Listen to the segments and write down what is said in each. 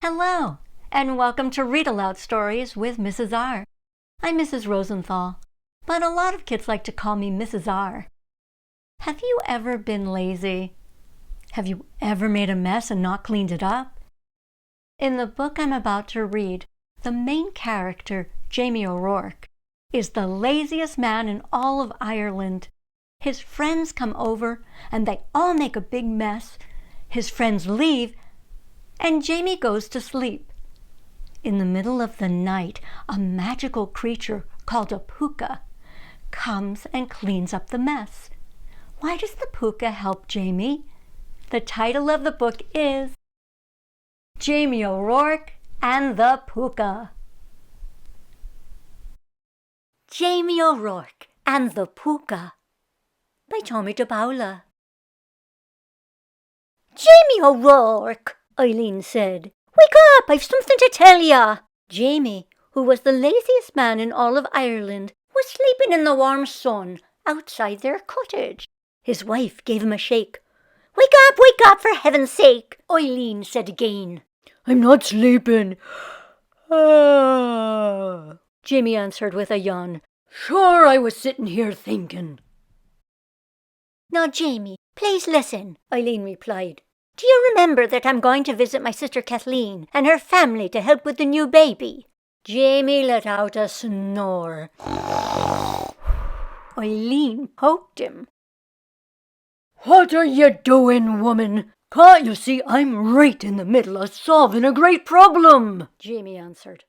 Hello, and welcome to Read Aloud Stories with Mrs. R. I'm Mrs. Rosenthal, but a lot of kids like to call me Mrs. R. Have you ever been lazy? Have you ever made a mess and not cleaned it up? In the book I'm about to read, the main character, Jamie O'Rourke, is the laziest man in all of Ireland. His friends come over and they all make a big mess. His friends leave and Jamie goes to sleep. In the middle of the night, a magical creature called a POOKA comes and cleans up the mess. Why does the POOKA help Jamie? The title of the book is Jamie O'Rourke and the POOKA. Jamie O'Rourke and the POOKA by Tomie DePaola. Jamie O'Rourke, Eileen said. Wake up, I've something to tell ya. Jamie, who was the laziest man in all of Ireland, was sleeping in the warm sun outside their cottage. His wife gave him a shake. Wake up, for heaven's sake, Eileen said again. I'm not sleeping. Jamie answered with a yawn. Sure, I was sitting here thinking. Now, Jamie, please listen, Eileen replied. Do you remember that I'm going to visit my sister Kathleen and her family to help with the new baby? Jamie let out a snore. Eileen poked him. What are you doing, woman? Can't you see I'm right in the middle of solving a great problem? Jamie answered.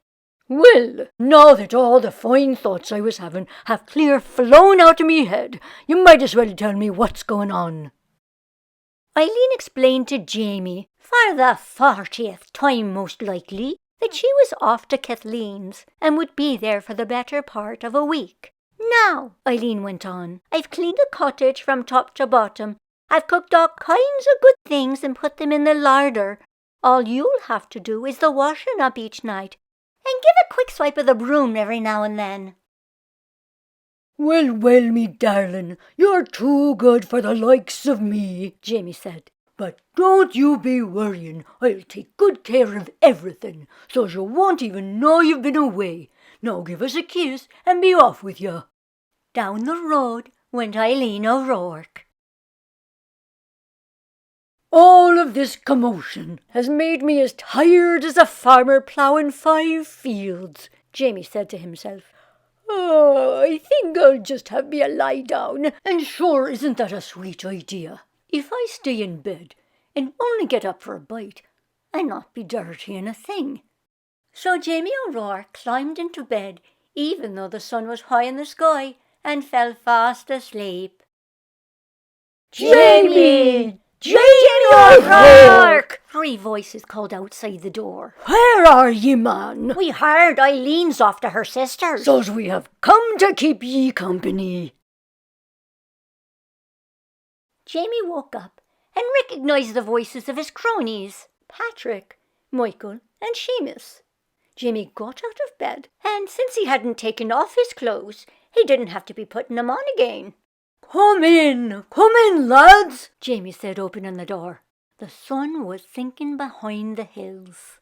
Well, now that all the fine thoughts I was having have clear flown out of me head, you might as well tell me what's going on. Eileen explained to Jamie, for the 40th time most likely, that she was off to Kathleen's and would be there for the better part of a week. Now, Eileen went on, I've cleaned the cottage from top to bottom. I've cooked all kinds of good things and put them in the larder. All you'll have to do is the washing up each night and give a quick swipe of the broom every now and then. Well, me darling, you're too good for the likes of me, Jamie said. But don't you be worrying, I'll take good care of everything, so you won't even know you've been away. Now give us a kiss and be off with you. Down the road went Eileen O'Rourke. All of this commotion has made me as tired as a farmer ploughing 5 fields, Jamie said to himself. Oh, I think I'll just have me a lie down, and sure isn't that a sweet idea? If I stay in bed and only get up for a bite, I'll not be dirtying a thing. So Jamie O'Rourke climbed into bed, even though the sun was high in the sky, and fell fast asleep. Jamie! Jamie O'Rourke! 3 voices called outside the door. Where are ye, man? We heard Eileen's off to her sister's. So's we have come to keep ye company. Jamie woke up and recognised the voices of his cronies, Patrick, Michael and Seamus. Jamie got out of bed, and since he hadn't taken off his clothes, he didn't have to be putting them on again. Come in, lads, Jamie said, opening the door. The sun was sinking behind the hills.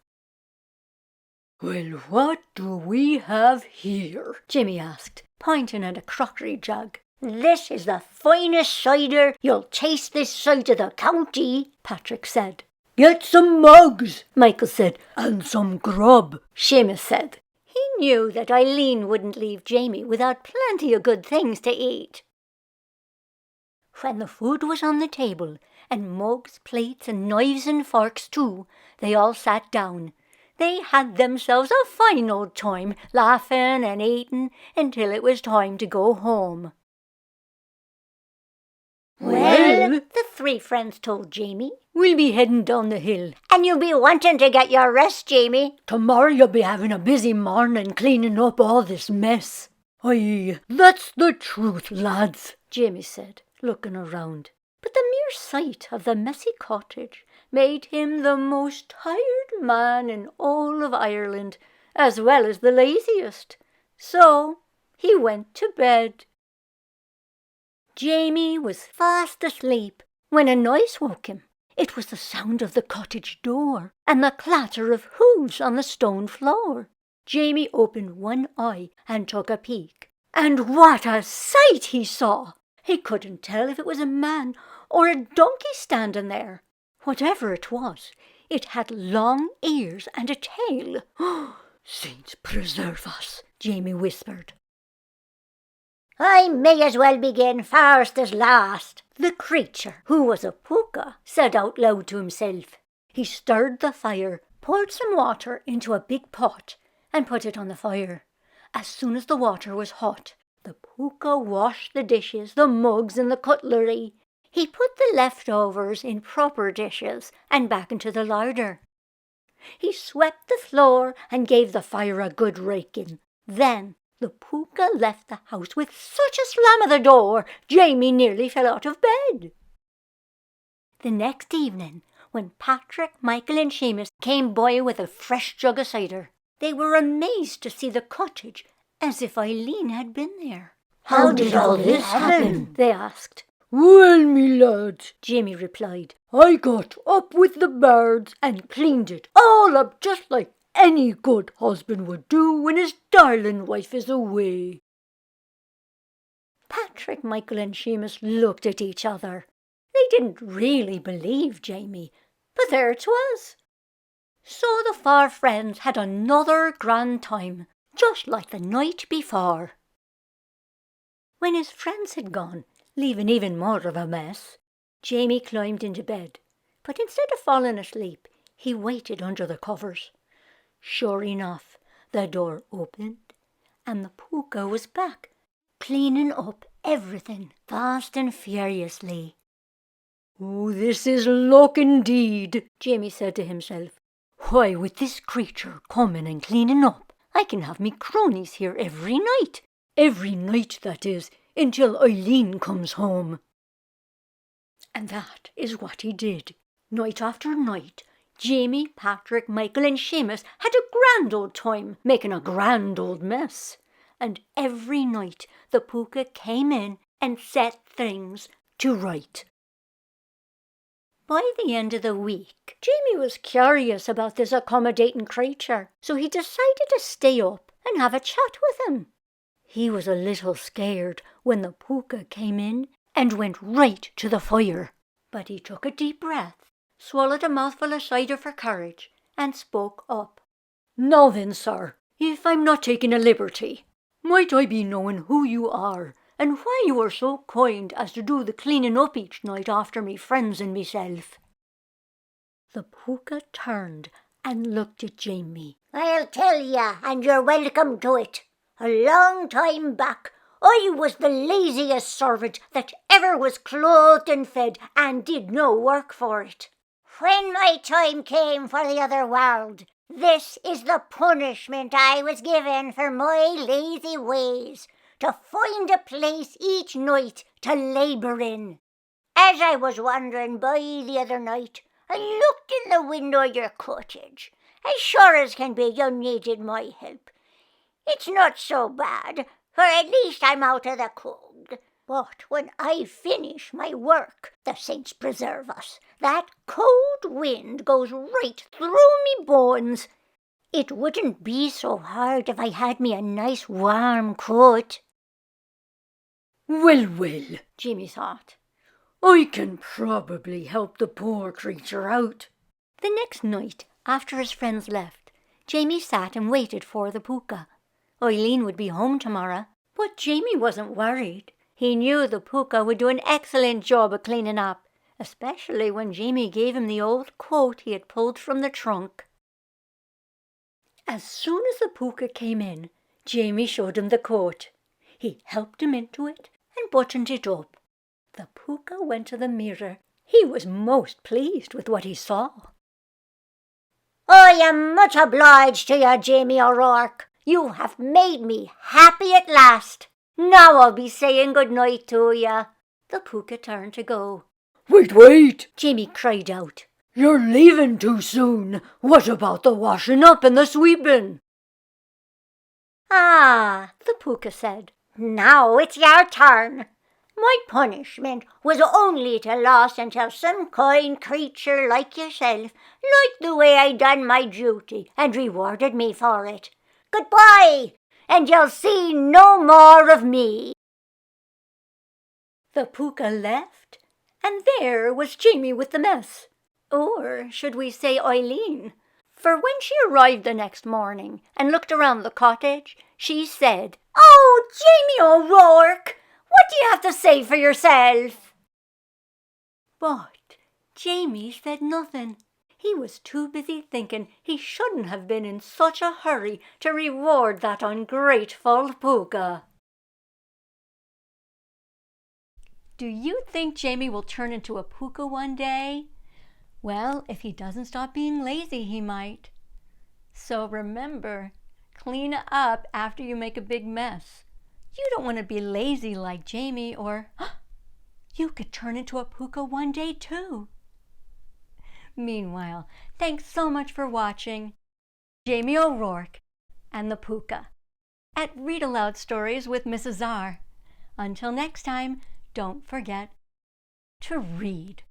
Well, what do we have here? Jamie asked, pointing at a crockery jug. This is the finest cider you'll taste this side of the county, Patrick said. Get some mugs, Michael said, and some grub, Seamus said. He knew that Eileen wouldn't leave Jamie without plenty of good things to eat. When the food was on the table, and mugs, plates, and knives and forks too, they all sat down. They had themselves a fine old time, laughing and eating, until it was time to go home. Well, the 3 friends told Jamie, we'll be heading down the hill. And you'll be wanting to get your rest, Jamie. Tomorrow you'll be having a busy morning cleaning up all this mess. Aye, that's the truth, lads, Jamie said, looking around. But the mere sight of the messy cottage made him the most tired man in all of Ireland, as well as the laziest. So he went to bed. Jamie was fast asleep when a noise woke him. It was the sound of the cottage door and the clatter of hooves on the stone floor. Jamie opened one eye and took a peek. And what a sight he saw! He couldn't tell if it was a man or a donkey standing there. Whatever it was, it had long ears and a tail. Saints preserve us, Jamie whispered. I may as well begin first as last, The creature, who was a POOKA, said out loud to himself. He stirred the fire, poured some water into a big pot, and put it on the fire. As soon as the water was hot, the POOKA washed the dishes, the mugs, and the cutlery. He put the leftovers in proper dishes and back into the larder. He swept the floor and gave the fire a good raking. Then the POOKA left the house with such a slam of the door, Jamie nearly fell out of bed. The next evening, when Patrick, Michael and Seamus came by with a fresh jug of cider, they were amazed to see the cottage as if Eileen had been there. How did all this happen? They asked. Well, me lads, Jamie replied, I got up with the birds and cleaned it all up just like any good husband would do when his darling wife is away. Patrick, Michael and Seamus looked at each other. They didn't really believe Jamie, but there it was. So the four friends had another grand time, just like the night before. When his friends had gone, leaving even more of a mess, Jamie climbed into bed, but instead of falling asleep, he waited under the covers. Sure enough, the door opened, and the POOKA was back, cleaning up everything fast and furiously. Oh, this is luck indeed, Jamie said to himself. Why, with this creature coming and cleaning up, I can have me cronies here every night. Every night, that is, until Eileen comes home. And that is what he did. Night after night, Jamie, Patrick, Michael and Seamus had a grand old time making a grand old mess. And every night the POOKA came in and set things to right. By the end of the week, Jamie was curious about this accommodating creature, so he decided to stay up and have a chat with him. He was a little scared when the POOKA came in and went right to the fire. But he took a deep breath, swallowed a mouthful of cider for courage, and spoke up. Now then, sir, if I'm not taking a liberty, might I be knowing who you are and why you are so kind as to do the cleaning up each night after me friends and myself? The POOKA turned and looked at Jamie. I'll tell ya, and you're welcome to it. A long time back, I was the laziest servant that ever was clothed and fed and did no work for it. When my time came for the other world, this is the punishment I was given for my lazy ways, to find a place each night to labour in. As I was wandering by the other night, I looked in the window of your cottage. As sure as can be, you needed my help. It's not so bad, for at least I'm out of the cold. But when I finish my work, the saints preserve us, that cold wind goes right through me bones. It wouldn't be so hard if I had me a nice warm coat. Well, well, Jamie thought. I can probably help the poor creature out. The next night, after his friends left, Jamie sat and waited for the POOKA. Eileen would be home tomorrow, but Jamie wasn't worried. He knew the POOKA would do an excellent job of cleaning up, especially when Jamie gave him the old coat he had pulled from the trunk. As soon as the POOKA came in, Jamie showed him the coat. He helped him into it and buttoned it up. The POOKA went to the mirror. He was most pleased with what he saw. I am much obliged to you, Jamie O'Rourke. You have made me happy at last. Now I'll be saying good night to you. The POOKA turned to go. Wait, Jamie cried out. You're leaving too soon. What about the washing up and the sweeping? Ah, The POOKA said. now it's your turn. My punishment was only to loss until some kind creature like yourself liked the way I done my duty and rewarded me for it. Goodbye, and you'll see no more of me." The POOKA left, and there was Jamie with the mess. Or should we say Eileen? For when she arrived the next morning and looked around the cottage, she said, "Oh, Jamie O'Rourke, what do you have to say for yourself?" But Jamie said nothing. He was too busy thinking he shouldn't have been in such a hurry to reward that ungrateful POOKA. Do you think Jamie will turn into a POOKA one day? Well, if he doesn't stop being lazy, he might. So remember, clean up after you make a big mess. You don't want to be lazy like Jamie, or you could turn into a POOKA one day too. Meanwhile, thanks so much for watching Jamie O'Rourke and the POOKA at Read Aloud Stories with Mrs. R. Until next time, don't forget to read.